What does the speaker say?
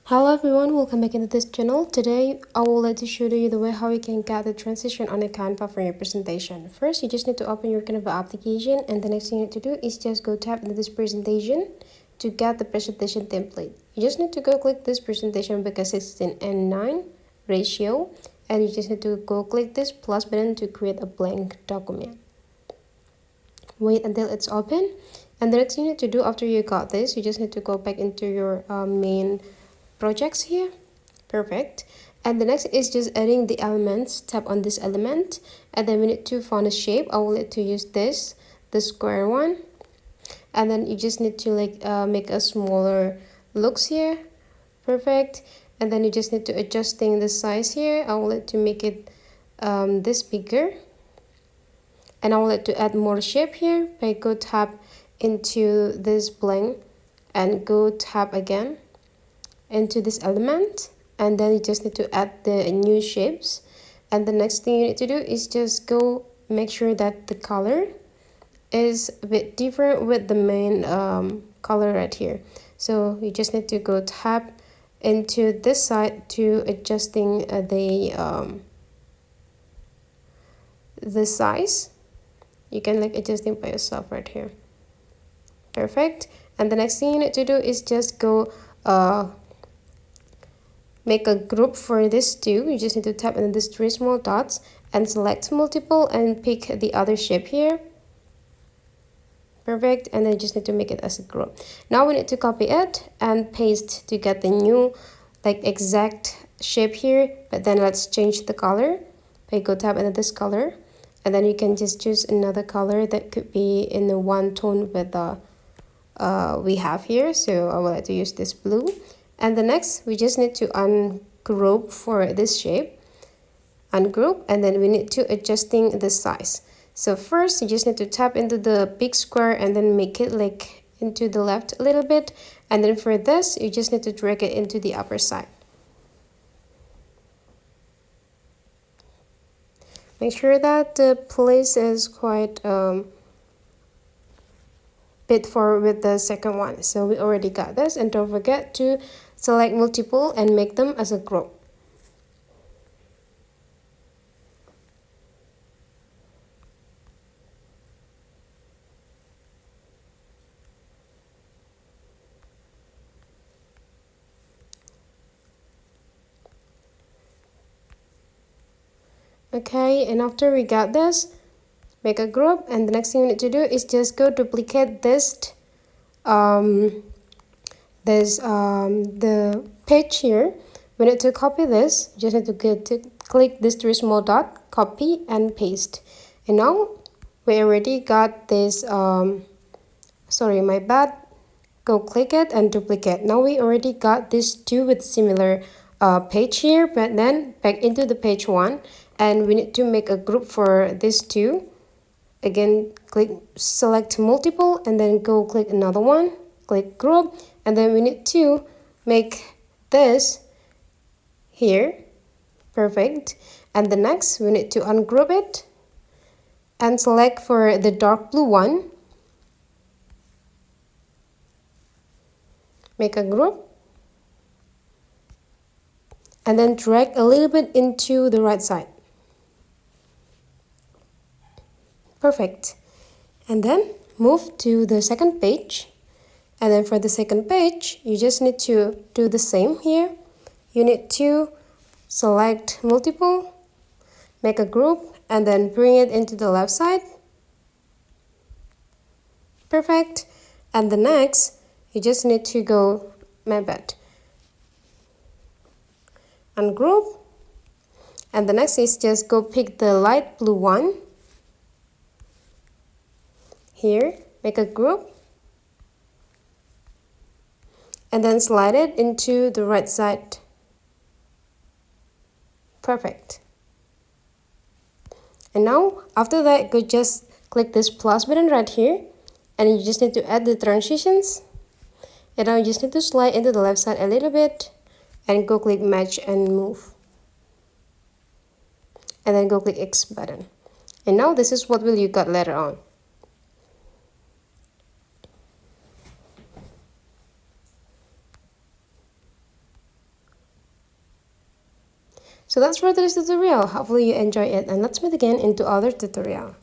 Hello everyone, welcome back into this channel. Today I would like to show you the way how you can get the transition on a Canva for your presentation. First, you just need to open your Canva application, and the next thing you need to do is just go tap into this presentation to get the presentation template. You just need to go click this presentation because it's in N9 ratio, and you just need to go click this plus button to create a blank document. Wait until it's open, and the next thing you need to do after you got this, you just need to go back into your main projects here. Perfect. And the next is just adding the elements. Tap on this element, and then we need to find a shape. I will need to use this, the square one, and then you just need to make a smaller looks here. Perfect. And then you just need to adjusting the size here. I will need to make it this bigger, and I will need to add more shape here. By go tap into this blank and go tap again into this element, and then you just need to add the new shapes. And the next thing you need to do is just go make sure that the color is a bit different with the main color right here. So you just need to go tap into this side to adjusting the size. You can adjust it by yourself right here. Perfect. And the next thing you need to do is just go make a group for this two. You just need to tap on these three small dots and select multiple and pick the other shape here. Perfect. And then you just need to make it as a group. Now we need to copy it and paste to get the new exact shape here, but then let's change the color. Go tap into this color, and then you can just choose another color that could be in the one tone with the we have here. So I would like to use this blue. And the next, we just need to ungroup for this shape. Ungroup, and then we need to adjusting the size. So first, you just need to tap into the big square and then make it into the left a little bit. And then for this, you just need to drag it into the upper side. Make sure that the place is quite bit forward with the second one. So we already got this, and don't forget to select multiple and make them as a group. Okay, and after we got this, make a group, and the next thing you need to do is just go duplicate the page here. We need to copy this. You just need to click this three small dot, copy and paste. And now we already got this sorry, my bad. Go click it and duplicate. Now we already got these two with similar page here, but then back into the page one, and we need to make a group for these two. Again, select multiple, and then go click another one, click group, and then we need to make this here. Perfect. And the next, we need to ungroup it and select for the dark blue one. Make a group, and then drag a little bit into the right side. Perfect. And then move to the second page. And then for the second page, you just need to do the same here. You need to select multiple, make a group, and then bring it into the left side. Perfect. And the next, you just need to go, my bad, ungroup. And the next is just go pick the light blue one. Here, make a group, and then slide it into the right side. Perfect. And now, after that, go just click this plus button right here, and you just need to add the transitions. And now you just need to slide into the left side a little bit, and go click match and move. And then go click X button. And now this is what will you got later on. So that's for today's tutorial. Hopefully you enjoy it, and let's meet again into other tutorial.